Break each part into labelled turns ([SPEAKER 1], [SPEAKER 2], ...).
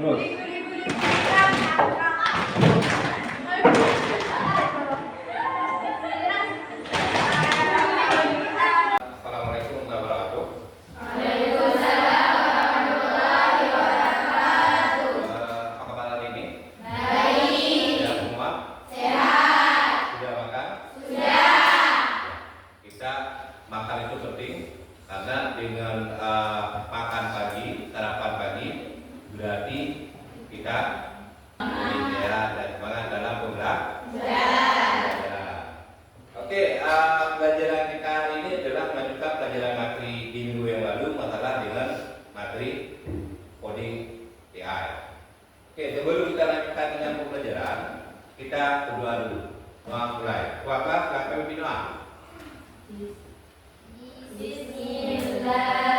[SPEAKER 1] Terus. Assalamualaikum warahmatullahi wabarakatuh. Apa kabar hari ini? Baik. Sudah semua? Sehat. Sudah makan? Sudah. Kita makan itu penting karena dengan makan pagi, sarapan pagi berarti kita sehat dan semangat dalam belajar. Oke, pelajaran kita hari ini adalah melanjutkan pelajaran materi di minggu yang lalu, masalah dengan materi coding AI. Oke, sebelum kita lanjutkan dengan pembelajaran, kita berdoa dulu. Doa mulai. Bapak, silakan pimpin doa. Bismillah.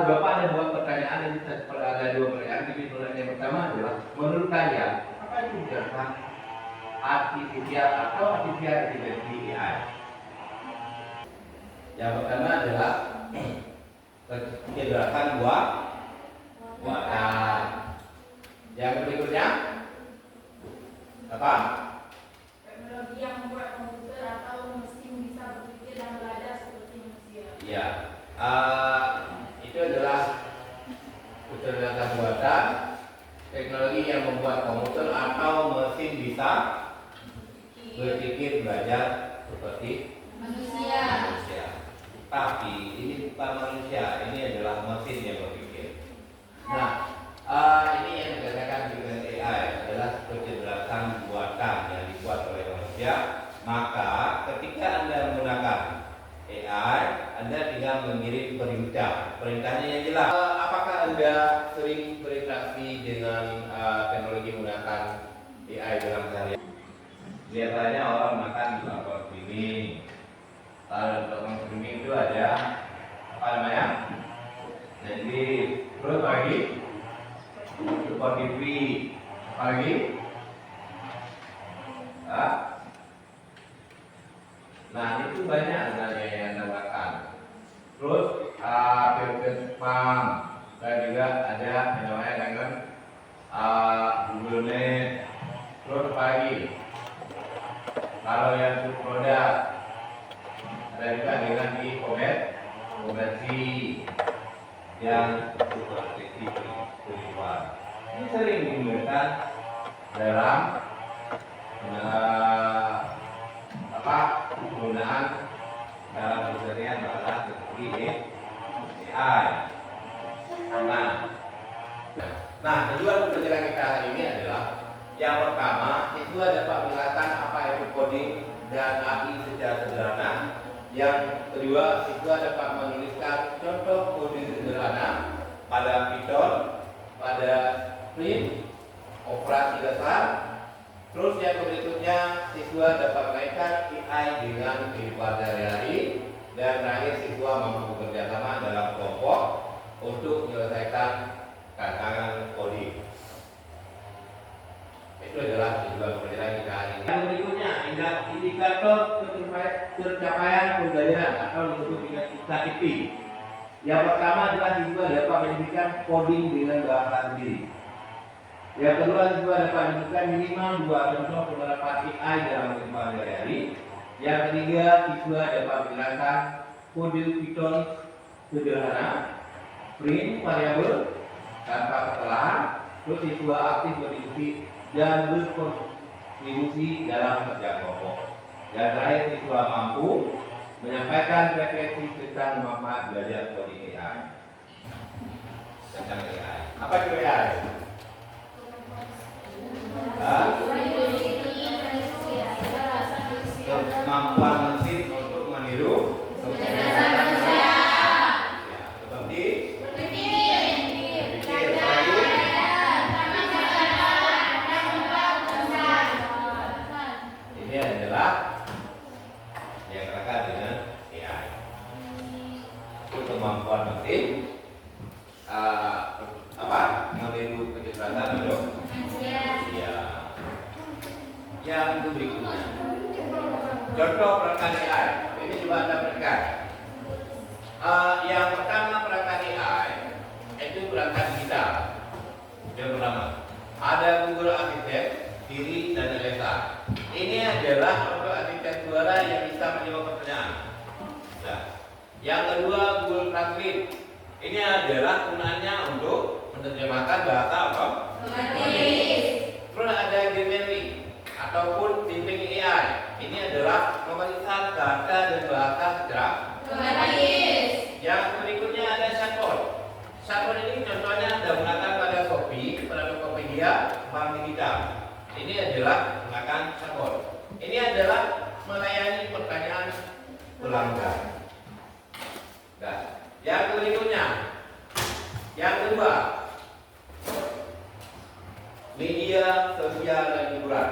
[SPEAKER 1] Bapak ada dua pertanyaan ini, ada dua pertanyaan. Jadi pertanyaan yang pertama adalah menurut kalian apa itu data artifisial atau artificial intelligence AI. Yang pertama adalah gerakan buatan. Yang berikutnya apa?
[SPEAKER 2] Teknologi yang membuat komputer atau mesin bisa berpikir dan belajar seperti manusia.
[SPEAKER 1] Ya, itu adalah kecerdasan buatan, teknologi yang membuat komputer atau mesin bisa berpikir belajar seperti
[SPEAKER 2] Manusia.
[SPEAKER 1] Tapi ini bukan manusia, ini adalah mesin yang berpikir. Nah, ini yang dikatakan dengan AI adalah kecerdasan buatan yang dibuat oleh manusia. Maka ketika Anda menggunakan AI, Anda tinggal mengirim perintah. Perintahnya yang jelas. Apakah Anda sering berinteraksi dengan teknologi menggunakan AI dalam sehari-hari? Biasanya orang makan di bangkok streaming. Lalu untuk streaming itu ada apa namanya? Jadi terus lagi support TV, apa lagi? Nah itu banyak sebenarnya yang Anda lakukan. Terus film Jepang dan juga ada yang namanya dengan Google Net. Terus apa lagi? Kalau yang untuk produk ada juga dengan komersi yang berarti keluar. Ini sering digunakan dalam penggunaan dalam keseharian adalah seperti AI. Nah, tujuan pembelajaran kita hari ini adalah yang pertama, siswa dapat menjelaskan apa itu coding dan AI secara sederhana. Yang kedua, siswa dapat menuliskan contoh coding sederhana pada Python, pada print, operasi dasar. Terus yang berikutnya, siswa dapat mengaitkan AI dengan kehidupan sehari-hari. Dan terakhir, siswa mampu bekerja sama dalam kelompok untuk menyelesaikan tantangan coding. Itu adalah tujuan pembelajaran kita hari ini. Yang berikutnya, indikator pencapaian pembelajaran atau disebut dengan IKTP. Yang pertama adalah siswa dapat menyelesaikan coding dengan bahasa sendiri. Yang kedua, siswa dapat menyelesaikan minimal 2 contoh penerapan AI dalam kehidupan sehari-hari. Yang ketiga, siswa dapat menjelaskan kode Python sederhana, print variabel tanpa kesalahan. Terus siswa aktif berdiskusi dan berkontribusi dalam kerja kelompok. Dan terakhir, siswa mampu menyampaikan refleksi tentang manfaat belajar coding AI. Tentang AI. Apa itu AI? Kemampuan mesin untuk meniru kecerdasan manusia. Seperti berpikir, ini adalah yang terkait dengan AI. Itu kemampuan mesin meniru kecerdasan manusia. Yang berikutnya, contoh perangkat AI. Ini juga Anda perhatikan. Yang pertama perangkat AI itu perangkat digital. Yang pertama ada Google Assistant, Siri dan Alexa. Ini adalah untuk asisten suara yang bisa menjawab pertanyaan. Nah, yang kedua Google Translate. Ini adalah gunanya untuk menerjemahkan bahasa otomatis. Terus ada Gemini ataupun Thinking AI. Ini adalah memeriksa data dan bahasa secara otomatis. Yang berikutnya ada chatbot. Chatbot ini contohnya Anda gunakan pada Shopee, pada Tokopedia, bank digital. Ini adalah menggunakan chatbot. Ini adalah melayani pertanyaan pelanggan. Nah, yang berikutnya, yang kedua, media sosial dan hiburan.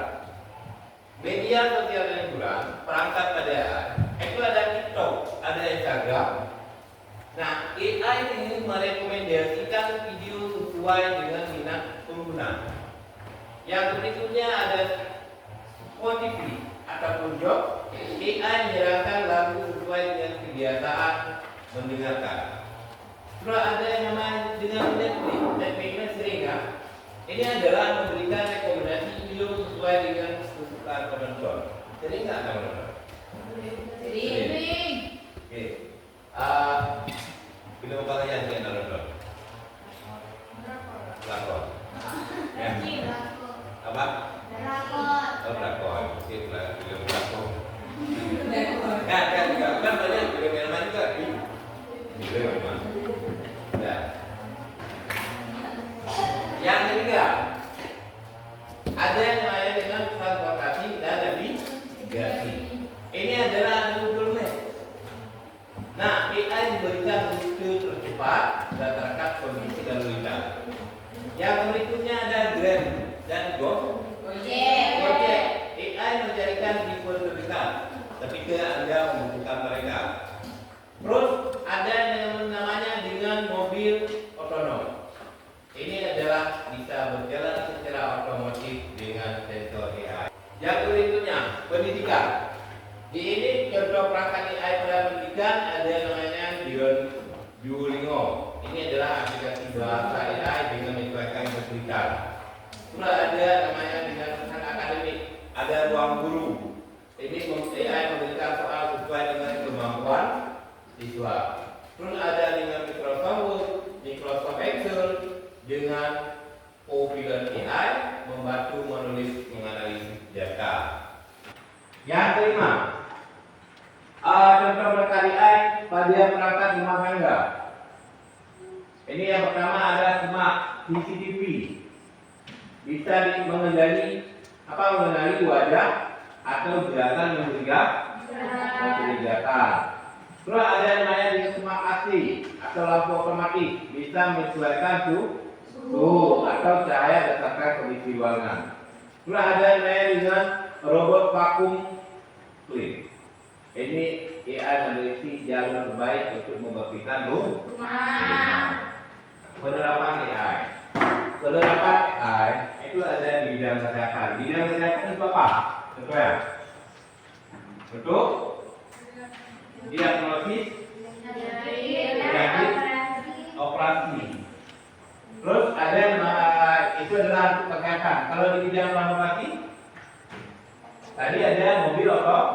[SPEAKER 1] Media sosial dan hiburan, perangkat pada itu ada TikTok, ada Instagram. Nah, AI ini merekomendasikan video sesuai dengan minat pengguna. Yang berikutnya ada mendengarkan.
[SPEAKER 3] Terus ada yang namanya dengan Netflix sering kan? Ini adalah memberikan rekomendasi film sesuai dengan kesukaan penonton.
[SPEAKER 1] Sering nggak teman-teman?
[SPEAKER 2] Sering.
[SPEAKER 1] Oke.
[SPEAKER 3] Uh,
[SPEAKER 1] Film apa yang kalian nonton? Lakon. Ya. Apa? Oh, lakon. Oke, film lakon. Kan banyak film yang lain juga. Film memang. Ya.
[SPEAKER 3] yang ketiga, ada yang namanya dengan transportasi dan navigasi. Ini adalah Google Maps. Nah, AI diberikan rute tercepat berdasarkan kondisi lalu lintas. Yang berikutnya ada Grab dan Gojek. AI mencarikan tipe terdekat ketika Anda membutuhkan mereka. Terus ada yang namanya dengan mobil otonom. Ini adalah bisa berjalan secara otomatis dengan sensor AI. Yang berikutnya, pendidikan. Di ini contoh perangkat AI pada pendidikan ada yang namanya Duolingo. Ini adalah aplikasi bahasa AI dengan menyesuaikan kesulitan. Terus ada namanya dengan pesan akademik. Ada ruang guru. Ini AI memberikan soal sesuai dengan kemampuan siswa. Terus ada dengan Microsoft Word, Microsoft Excel dengan Copilot AI membantu menulis menganalisis data. Yang kelima, contoh perangkat AI pada perangkat rumah tangga. Ini yang pertama ada smart CCTV, bisa mengenali wajah atau gerakan mencurigakan. Terus ada yang namanya dengan smart AC atau lampu otomatis, bisa menyesuaikan suhu atau cahaya berdasarkan kondisi ruangan. Terus ada yang namanya dengan robot vakum clean. Ini AI meneliti jalur terbaik untuk membersihkan rumah. Penerapan AI. Penerapan AI itu ada di bidang kesehatan. Bidang kesehatan itu apa? Betul ya? Betul? Diagnosis, penyakit, operasi. Terus ada yang itu adalah untuk kesehatan. Kalau di bidang transportasi, tadi ada mobil otonom.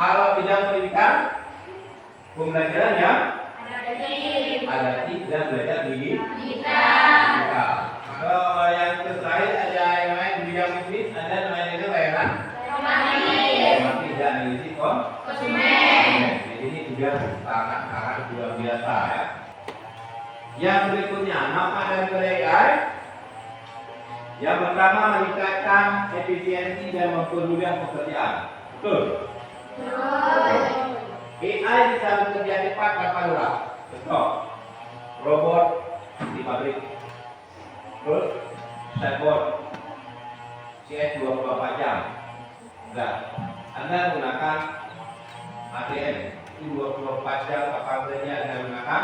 [SPEAKER 3] Kalau bidang pendidikan, pembelajaran yang adaptif dan belajar digital. Kalau yang terakhir ada yang lain di bidang bisnis, ada namanya itu layanan dan analisis konsumen. Jadi ini juga sangat luar biasa ya. Yang berikutnya, manfaat dari AI. Yang pertama, meningkatkan efisiensi dan mempermudah pekerjaan. Betul? AI bisa bekerja cepat tanpa lelah. Contoh, robot di pabrik. Terus, chatbot CS 24 jam. Nah, Anda menggunakan ATM itu 24 jam apabila Anda menggunakan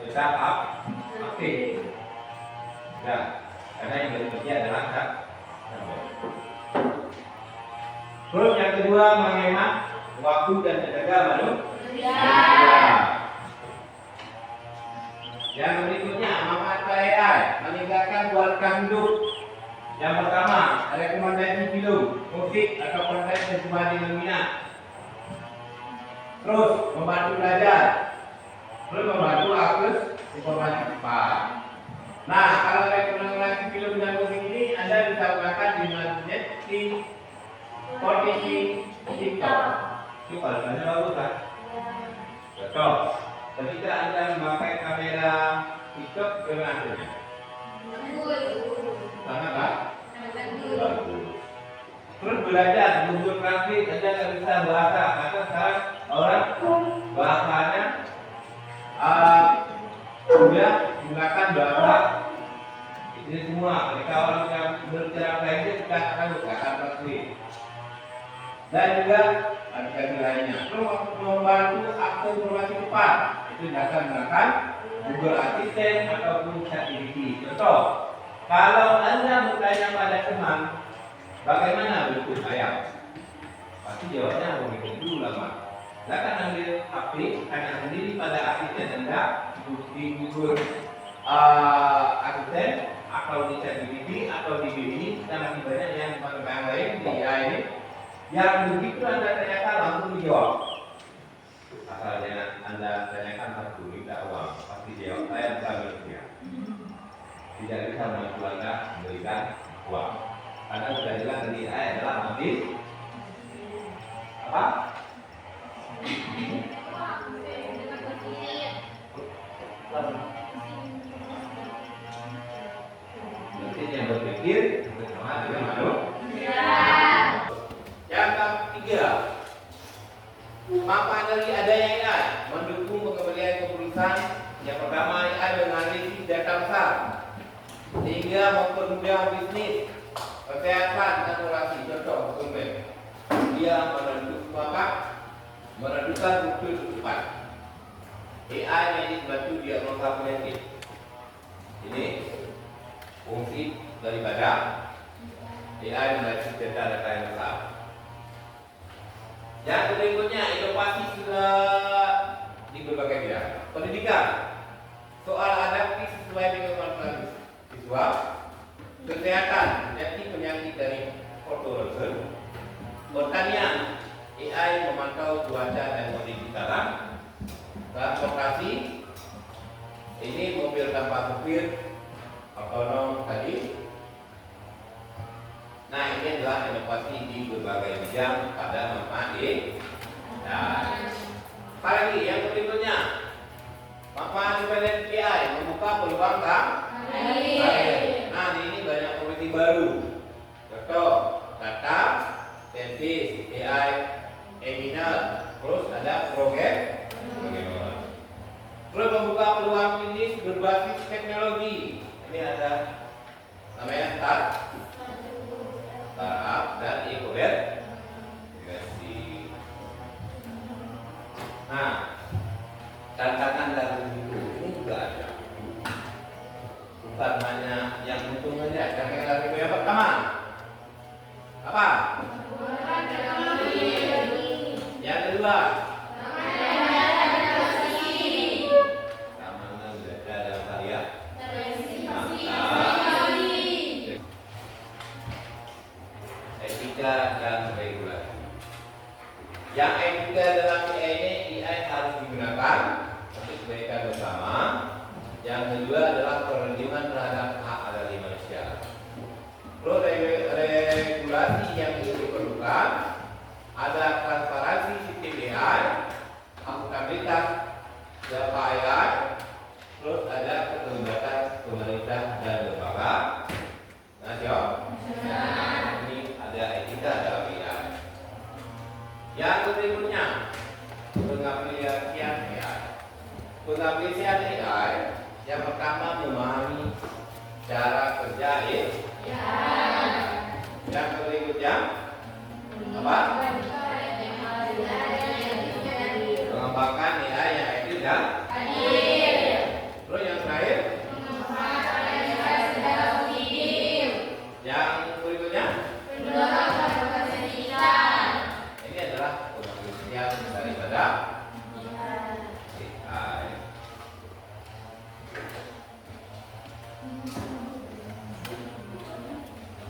[SPEAKER 3] tetap aktif. Nah, karena yang bekerja adalah chatbot. Terus yang kedua, menghemat waktu dan tenaga manusia. Yang berikutnya, manfaat AI meningkatkan kualitas hidup. Yang pertama, rekomendasi film, musik atau konten sesuai dengan minat. Terus membantu belajar. Terus membantu akses informasi cepat. Nah, kalau rekomendasi film dan musik ini Anda bisa gunakan dengan Netflix, Spotify, TikTok. Itu kualitasnya bagus kan? Betul. Ketika Anda memakai kamera TikTok, gimana hasilnya? Sangat kan? Terus belajar, Google Translate Anda nggak bisa bahasa, karena sekarang orang bahasanya sudah menggunakan bahasa ini semua. Ketika orang yang berbicara Inggris kita akan menggunakan Translate. Dan juga aplikasi lainnya. Terus membantu akses informasi cepat, itu akan menggunakan Google Assistant ataupun ChatGPT. Contoh, kalau Anda bertanya pada teman, bagaimana berikut ayam? Pasti jawabnya begitu dulu lama. Silakan ambil HP, akan berdiri pada asisten Anda di Google asisten atau di ChatGPT atau di Bing, dan masih banyak yang teman-teman yang lain di AI ini. Yang begitu Anda tanyakan langsung dijawab. Asalnya Anda tanyakan satu, minta uang, pasti jawab saya bisa manusia. Tidak bisa membantu Anda memberikan uang. Karena sudah jelas dari AI adalah motif apa? Mesin yang berpikir bersama dengan manusia. Yang ketiga, manfaat dari adanya AI mendukung pengembangan keputusan. Yang pertama, AI menganalisis data besar sehingga mempermudah bisnis, kesehatan, dan operasi. Contoh, dokumen dia menentukan rute cepat. AI medis bantu diagnosa penyakit. Ini fungsi daripada AI menganalisis data yang besar. Yang berikutnya, inovasi sudah di berbagai bidang. Pendidikan, soal adaptif sesuai dengan manfaat siswa. Kesehatan, deteksi penyakit dari fotoronsen. Pertanian, AI memantau cuaca dan kondisi tanah. Transportasi, ini mobil tanpa supir, otonom tadi. Nah, ini adalah inovasi di berbagai bidang pada manfaat dan apalagi yang berikutnya, manfaat daripada AI membuka peluang karir. Nah, ini banyak profesi baru. Contoh, data, saintis, AI, engineer, terus ada program. Terus membuka peluang bisnis berbasis teknologi. Ini ada namanya startup dan inkubasi. Nah, tantangan dalam itu ini juga ada. Bukan hanya yang untung saja. Yang pertama apa? Yang kedua, keamanan data dalam karya. Etika dan regulasi. Yang etika dalam AI harus digunakan untuk kebaikan bersama. Yang kedua adalah perlindungan terhadap hak asasi manusia. Terus regulasi yang diperlukan ada transparansi sistem AI, akuntabilitas data AI, terus ada keterlibatan pemerintah dan lembaga nasional. Ini ada etika dalam AI. Yang berikutnya, pengaplikasian AI. Pengaplikasian AI yang pertama memahami cara kerja AI. Yang berikutnya apa? Mengembangkan AI yang etis dan adil. Terus yang terakhir, yang berikutnya, ini adalah pengaplikasian daripada AI.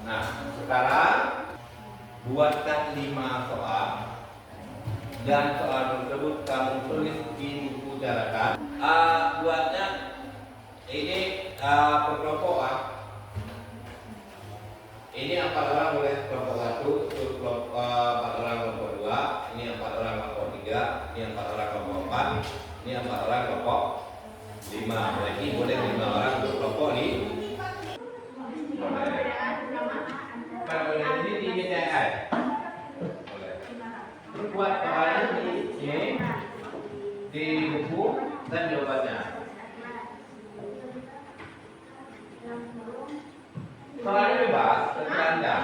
[SPEAKER 3] Nah, sekarang buatkan 5 soal dan soal tersebut kamu tulis di buku catatan. Buatnya ini berkelompok. Ini 4 orang boleh kelompok 1, terus 4 orang kelompok 2, ini 4 orang kelompok 3, ini 4 orang kelompok 4, ini 4 orang kelompok 5. Berarti boleh 5 orang berkelompok nih. Boleh. Ini di BTN. Boleh. Buat soalnya di buku dan jawabannya. Soalnya bebas, terserah Anda.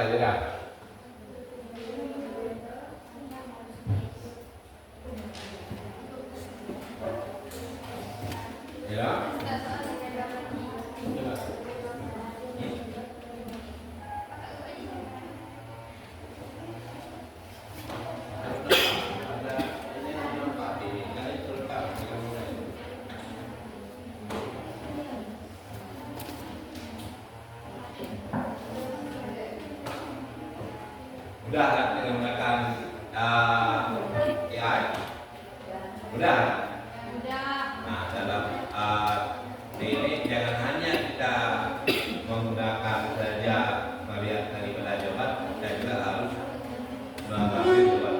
[SPEAKER 1] Zira? Ya? Mudah kan dengan menggunakan AI? Mudah. Nah, dalam ini jangan hanya kita menggunakan saja melihat daripada jawaban, kita juga harus mengambil jawaban.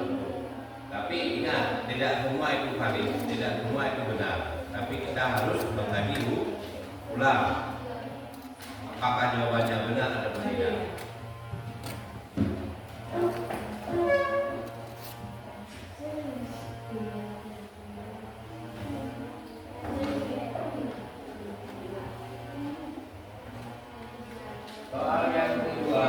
[SPEAKER 1] Tapi ingat, tidak semua itu valid, tidak semua itu benar. Tapi kita harus mengkaji ulang apakah jawabannya benar atau tidak. Soal yang kedua,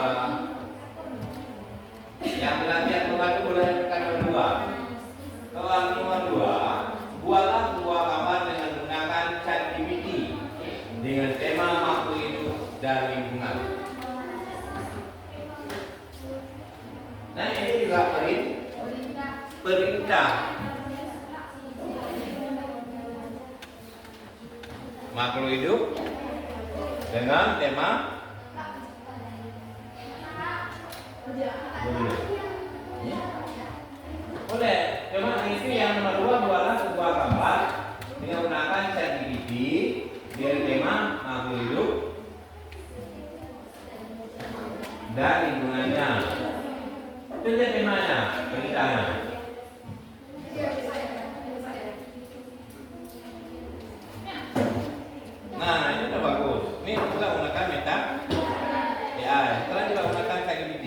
[SPEAKER 1] yang belajar membantu boleh tekan nomor 2. Soal nomor 2, buatlah sebuah gambar dengan menggunakan ChatGPT dengan tema makhluk hidup dan lingkungan. Nah, ini juga perintah makhluk hidup dengan tema boleh. Cuma itu yang nomor 2, buatlah sebuah gambar dengan menggunakan ChatGPT dengan tema makhluk hidup dan lingkungannya. Itu dia temanya, perintahnya. Nah, ini udah bagus. Ini juga menggunakan meta AI. Sekarang juga menggunakan ChatGPT.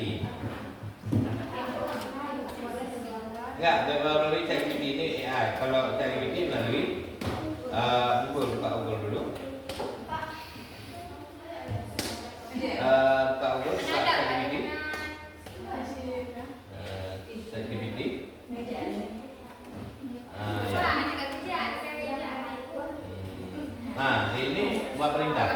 [SPEAKER 1] Enggak, melalui ChatGPT ini AI. Kalau ChatGPT melalui Google, buka Google dulu. Buka Google, buka ChatGPT. ChatGPT. Nah, ini buat perintah.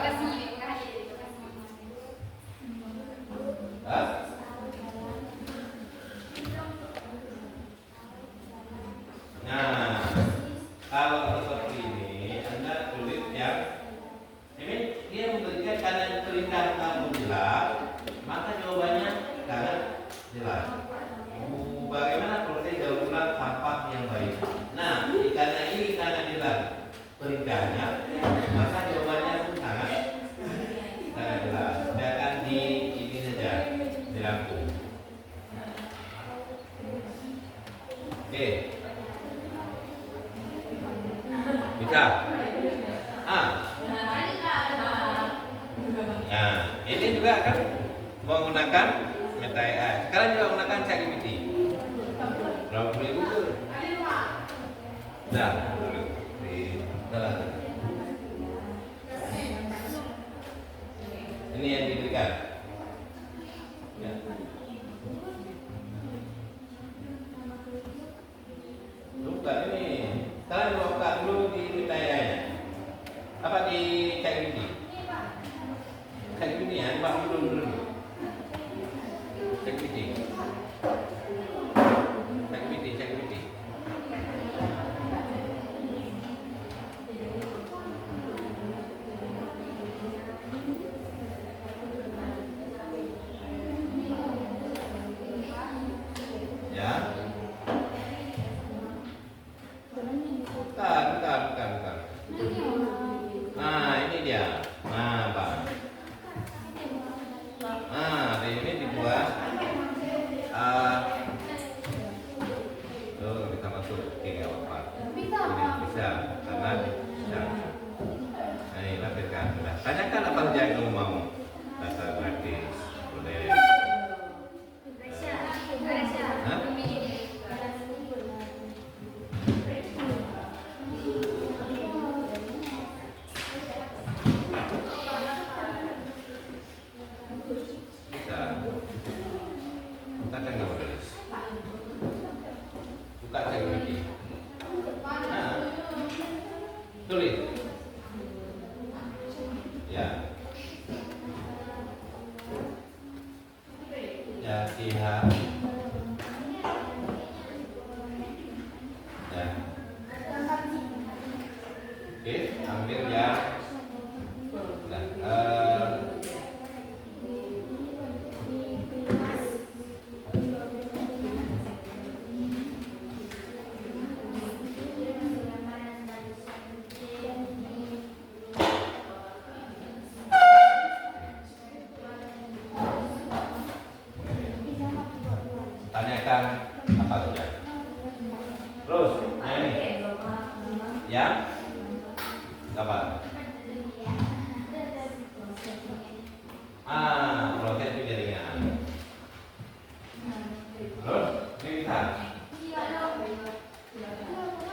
[SPEAKER 1] Nah, kalau seperti ini, Anda tulis yang ini dia memberikan karena perintah kamu jelas, maka jawabannya sangat jelas. Bagaimana proses daur ulang sampah yang baik? Nah, karena ini sangat jelas perintahnya, maka jawabannya pun sangat jelas. Sedangkan di ini saja dirangkum. Oke. Bisa? Nah, ini juga kan menggunakan Meta AI. Sekarang juga menggunakan ChatGPT. Berapa boleh Google? Nah, ini yang diberikan. Ya. Bukan ini. Sekarang buka dulu di Meta AI. Apa di ChatGPT? ChatGPT ya, buka dulu. ChatGPT. Oke, ambil yang tanyakan apa saja. Terus, ini yang apa? Roket itu jaringan. Terus, ini bisa.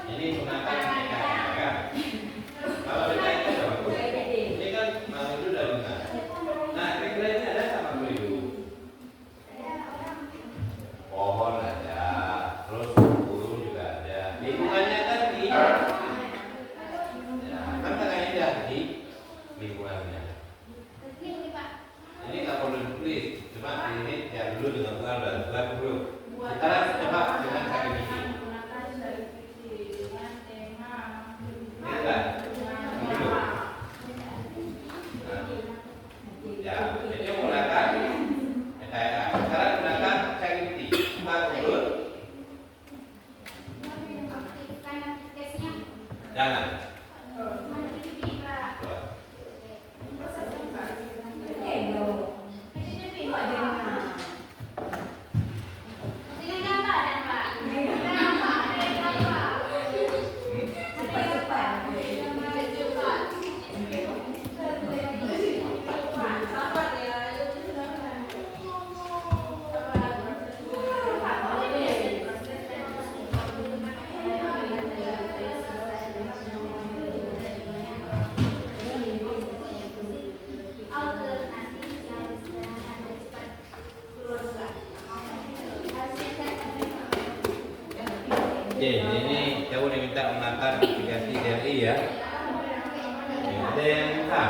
[SPEAKER 1] Ini gunakan PKI, kan? Kalau PKI itu apa? Ini kan magnitudo dari mana? Nah, kira-kira ini ada sama magnitudo. Pohon ada, terus burung juga ada. Lingkungannya kan di, ya, kan tengahnya dah di lingkungannya. Ini nggak perlu ditulis, cuma ini ya dulu dengan Tuhan dan Tuhan dulu. Sekarang coba dengan kaki gigi. Ini enggak? Dulu. Ya, jadi menggunakan sekarang gunakan kaki gigi. Urut. Jangan. Oke, ini saya udah minta menakar aplikasi DRI ya. Ada yang minta?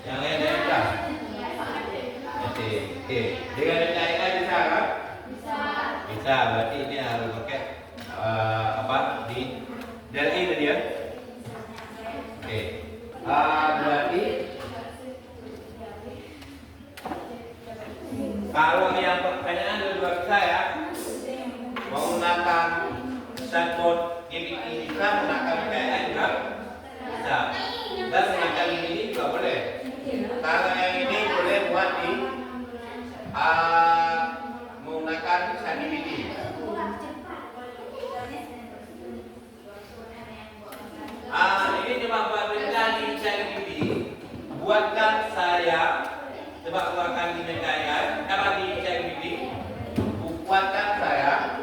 [SPEAKER 1] Yang lain ada yang minta? Oke. Dengan DRI bisa kan? Bisa, berarti ini harus pakai apa di DRI tadi ya? Oke. Berarti kalau yang pertanyaan ada dua bisa ya. Menggunakan chatbot GPT bisa, menggunakan PKI juga bisa. Dan menggunakan ini juga boleh. Kalau yang ini boleh buat di menggunakan ChatGPT. Ini cuma buat berita di ChatGPT. Buatkan saya, coba keluarkan di PKI apa di ChatGPT. Buatkan saya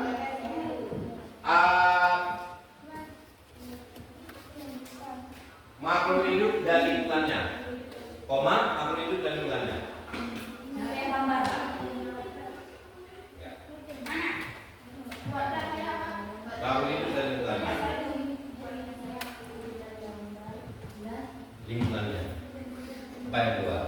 [SPEAKER 1] makhluk hidup dan lingkungannya, makhluk hidup dan lingkungannya. Makhluk hidup dan lingkungannya. Lingkungannya. Apa yang kedua?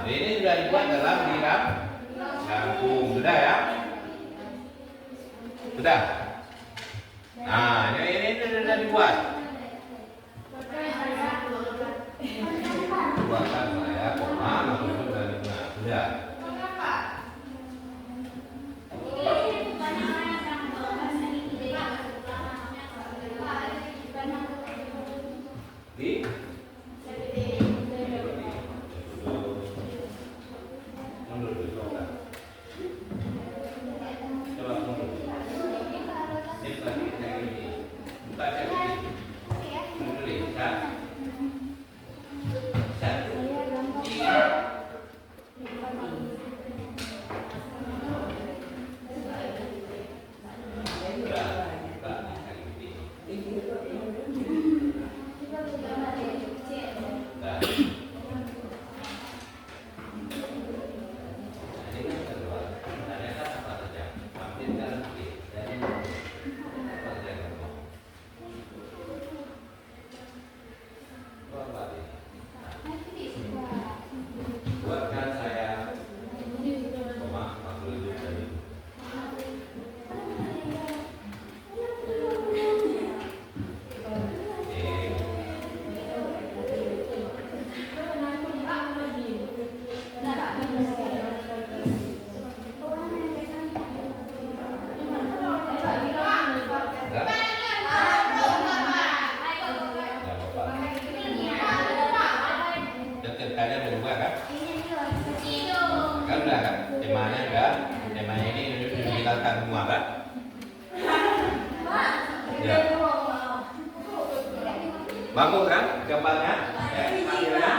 [SPEAKER 1] Ini sudah dibuat dalam diram kampung, sudah ya? Sudah. Ini sudah dibuat. Buatkan saya makhluk hidup dan lingkungan. Sudah. Di Coba mundur. Ini lagi ini. Buka ChatGPT. temanya enggak? Temanya ini dijelaskan semua kan? Ya. Bagus kan gambarnya? Hasilnya?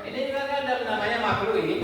[SPEAKER 1] Ini juga kan ada namanya makhluk ini.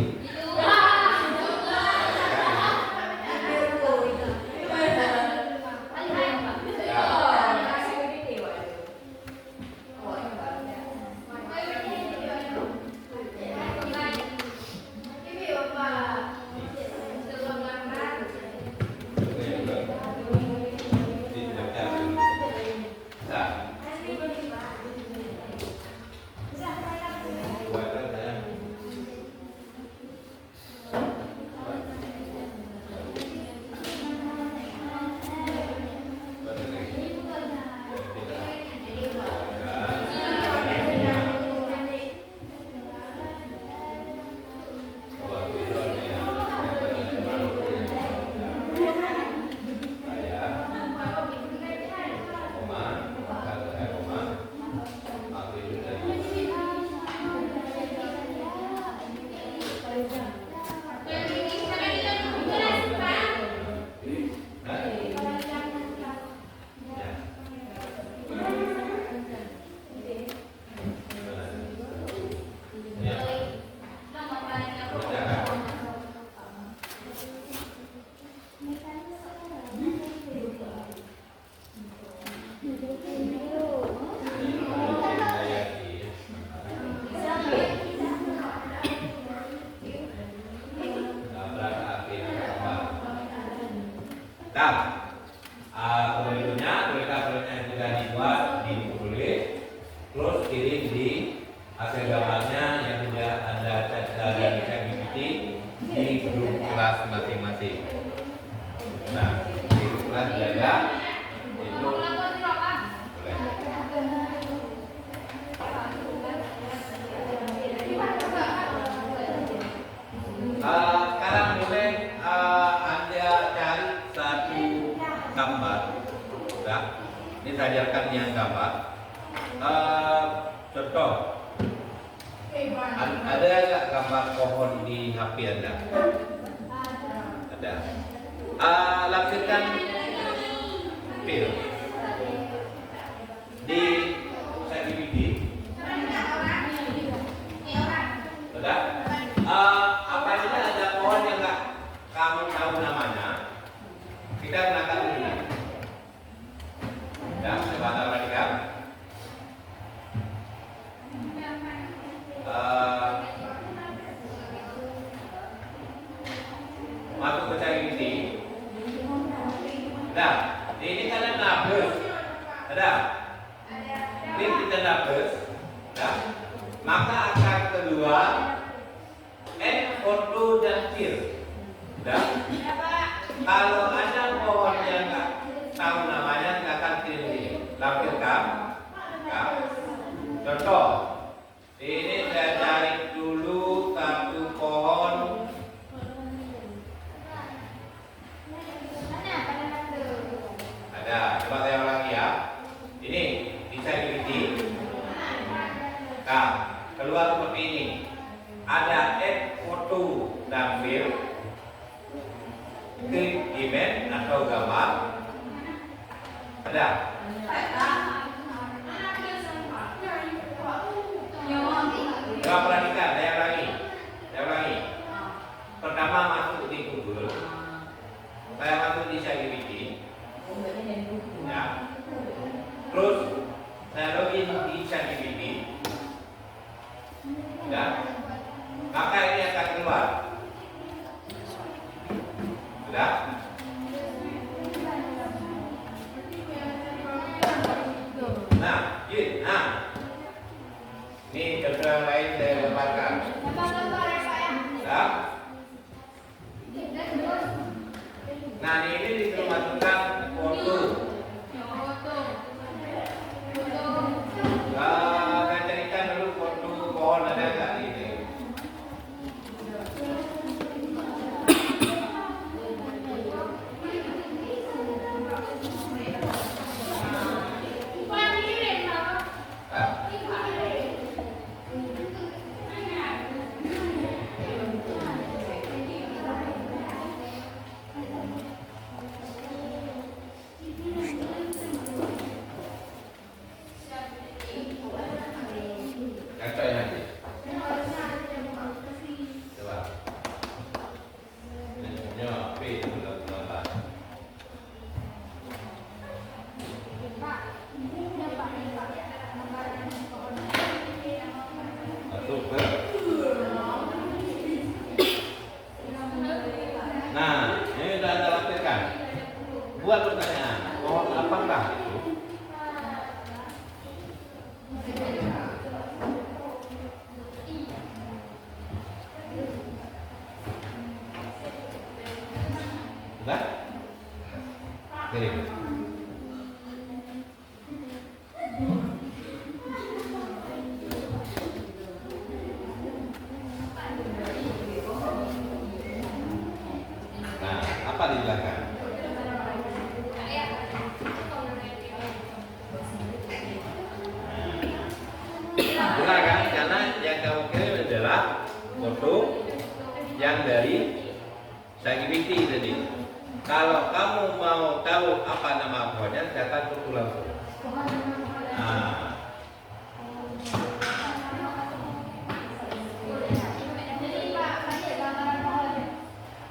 [SPEAKER 1] Kualitasnya sudah dibuat, ditulis, terus kirim di hasil gambarnya yang sudah Anda cek dari ChatGPT di grup kelas masing-masing. Nah, di grup kelas jaga itu boleh. Sekarang boleh Anda cari satu gambar. Sudah, ini saya ajarkan yang gambar. Contoh, ada nggak gambar pohon di HP Anda? Ada. Lakukan pil di ChatGPT. Sudah. Apabila ada pohon yang nggak kamu tahu namanya, kita gunakan ini. Ya, coba perhatikan. Masuk ke ChatGPT. Nah, ini kan ada nafas. Ada. Klik di nafas. Nah, maka akan keluar foto dan fil. Nah, kalau ada pohon yang nggak tahu namanya, nggak akan kirim ini. Lampirkan. Nah, contoh, ini saya cari dulu satu pohon. Ada. Coba saya ulangi ya. Ini bisa diikuti. Nah, keluar seperti ini. Ada foto dan fil, klik image atau gambar. Ada. Coba perhatikan, saya ulangi. Pertama masuk di Google, saya masuk di ChatGPT. Ya. Terus saya login di ChatGPT. Ya. Maka ini akan keluar. Sudah?
[SPEAKER 3] buat pertanyaan. Pohon apakah itu? Sudah? Kirim. Nah, apa di belakang? Benar kan? Karena yang kamu kirim adalah foto yang dari ChatGPT tadi. Kalau kamu mau tahu apa nama pohonnya, catat foto langsung. Nah,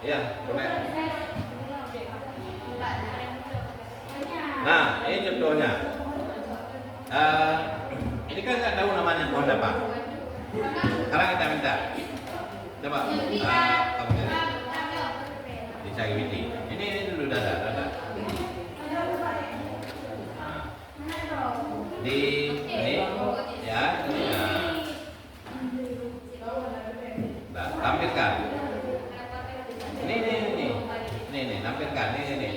[SPEAKER 3] ya, boleh. Nah, ini contohnya. Ini kan nggak tahu namanya pohon apa. Sekarang kita minta. Coba, kamu cari di ChatGPT. Ini dulu dada. Di ini, ya. Nah, tampilkan. Ini, tampilkan. Ini.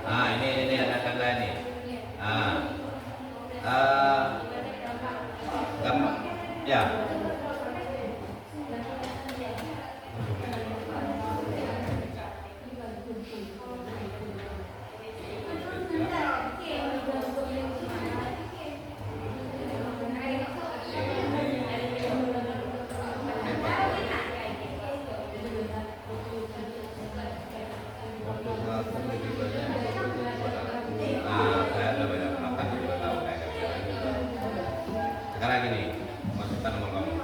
[SPEAKER 3] Nah, ini ada tanda ini. Gambar, ya. Sekarang gini, masukkan nomor kamu.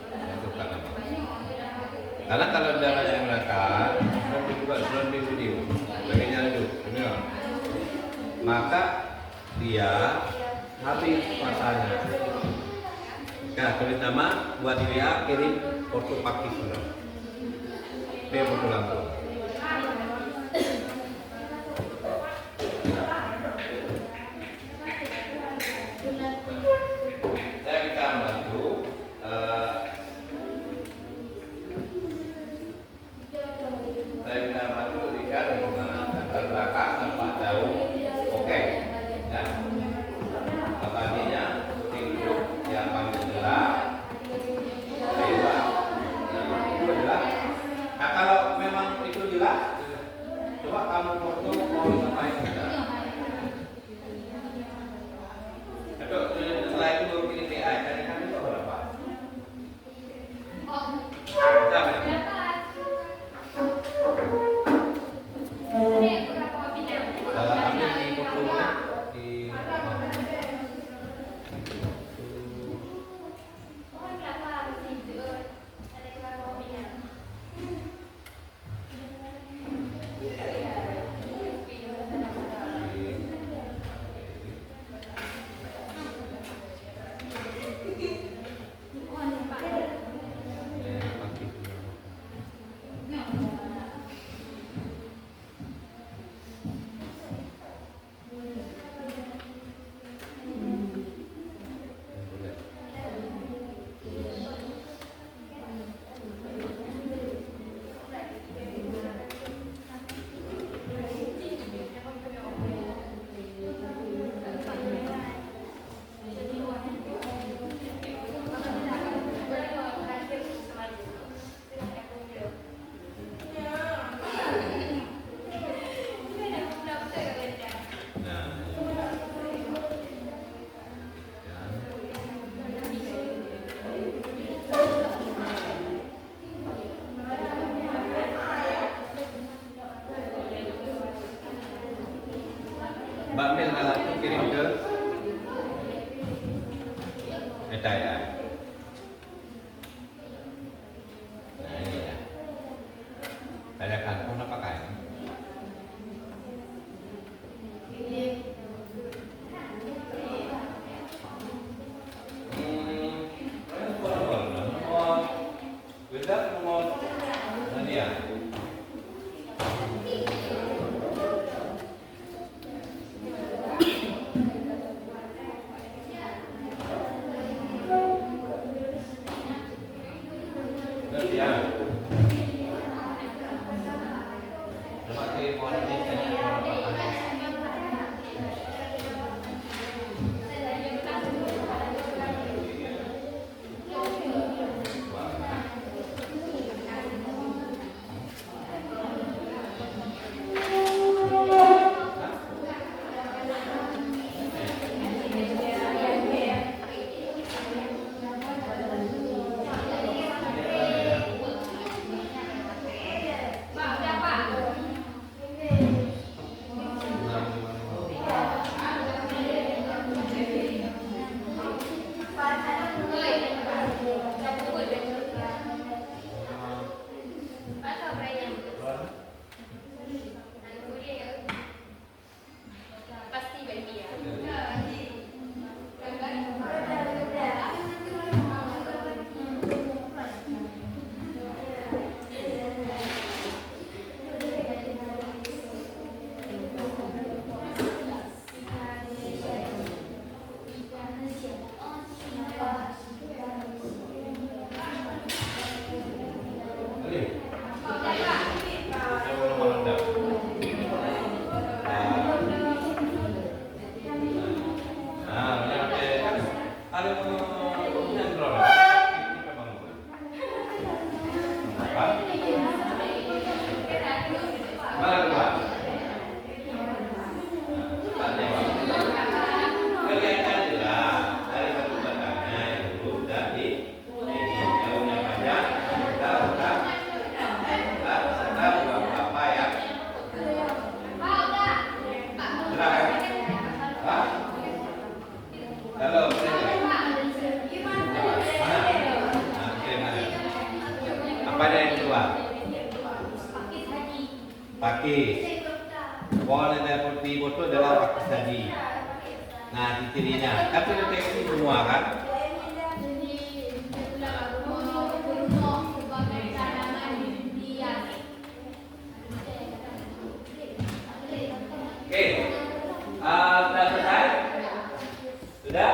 [SPEAKER 3] Masukkan nama. Karena kalau dana yang mereka belum di video, bagiannya itu, maka dia habis masanya. Nah, tulis nama, buat dia kirim foto pakai surat. Dia foto langsung. Saya minta bantu. Saya minta bantu lihat gambar belakang tanpa jauh. Oke. Ya. Tadinya tinggi yang paling jelas. Itu jelas. Nah, kalau memang itu jelas, coba kamu foto pohon apa yang ada. Setelah itu baru pilih PI. Tadi kan itu berapa? Berapa? Ambil di fotonya di Mbak Mil itu kirim ke Meta ya. Nah, ini ya. Tanyakan pohon apakah ini?
[SPEAKER 1] Pakis. Pohon yang di foto adalah pakis tadi. Nah, cirinya. Tapi deteksi semua kan? Oke. Sudah selesai? Sudah?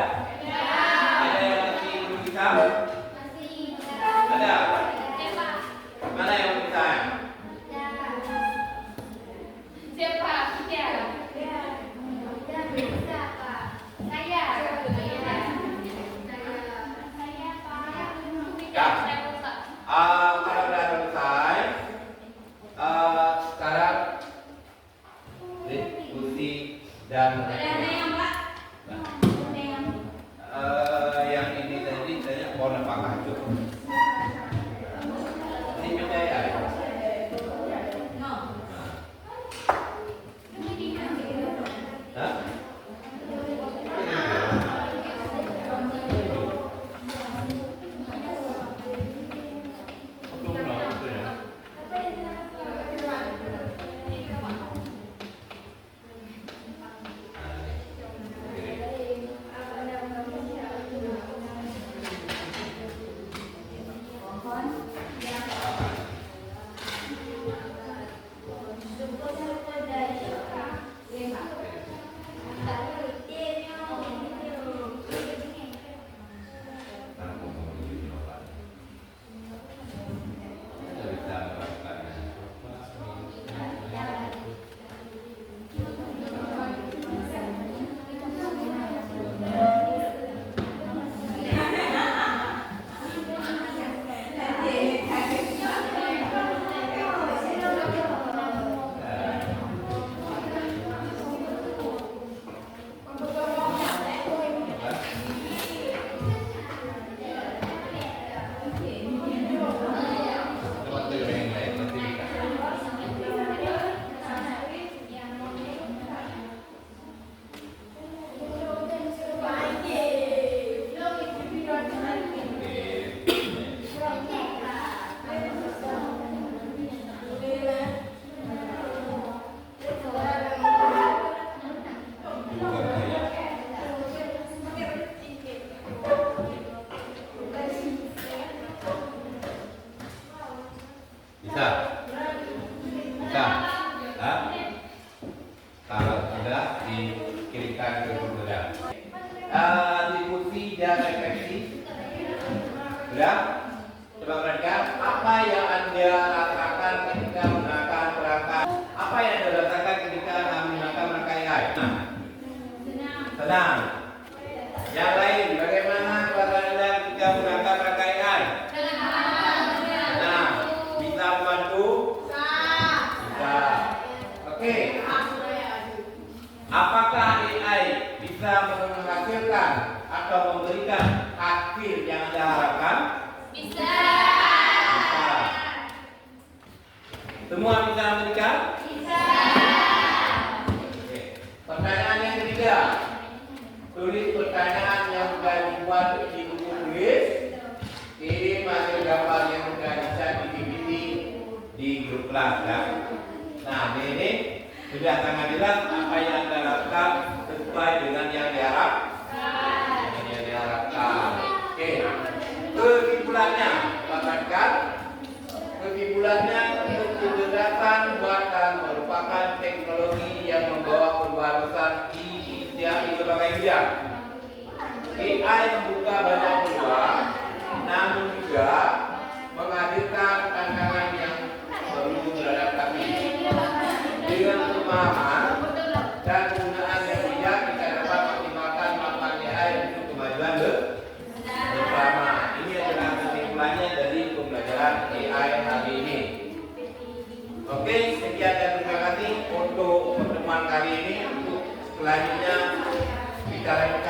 [SPEAKER 1] Ada yang masih belum bisa? Ada? Mana yang belum bisa? Kalau sudah selesai, sekarang diskusi dan yang ini tadi saya pohon apakah itu? Ini percaya ya? Hah? Bisa? Bisa? Hah? Kalau sudah dikirimkan ke saudara. Diskusi dan refleksi. Sudah? Coba perhatikan apa yang Anda rasakan ketika menggunakan perangkat. Apa yang Anda rasakan ketika menggunakan perangkat AI? Senang. Yang lain, bagaimana perasaan Anda ketika menggunakan perangkat AI? Senang. Bisa membantu? Bisa. Oke. Apakah AI bisa menghasilkan atau memberikan hasil yang Anda harapkan?
[SPEAKER 2] Bisa.
[SPEAKER 1] Bisa. Semua bisa memberikan?
[SPEAKER 2] Bisa.
[SPEAKER 1] Oke. Pertanyaan yang ketiga. Tulis pertanyaan yang sudah dibuat di buku tulis. Kirim hasil gambar yang sudah bisa dibimbing di grup kelas ya. Nah, ini sudah sangat jelas apa yang Anda lakukan sesuai dengan yang diharapkan. Yang diharapkan. Oke. Kesimpulannya, perhatikan. Kesimpulannya, kecerdasan buatan merupakan teknologi yang membawa perubahan di berbagai bidang. AI membuka banyak peluang, namun juga menghadirkan tantangan yang perlu beradaptasi. Dengan pemahaman dan penggunaan yang bijak, kita dapat optimalkan manfaat AI untuk kemajuan bersama. Ini adalah kesimpulannya dari pembelajaran AI hari ini. Oke, sekian dan terima kasih untuk pertemuan kali ini. Untuk selanjutnya kita lanjutkan.